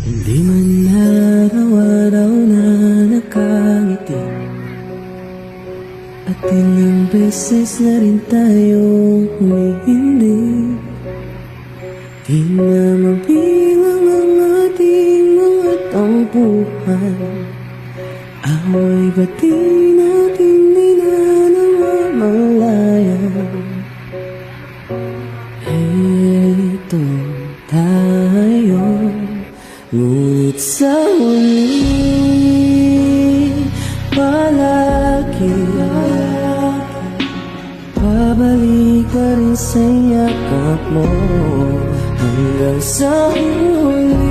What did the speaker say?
Hindi man araw-araw na nakangiti, at ilang beses na rin tayong humihindi. Di na mabilang ang ating mga tampuhan, away ba't di natin di na namamalayan? Eto tayo, ngunit sa huli palagi pabalik pa rin sa yakap mo, hanggang sa huli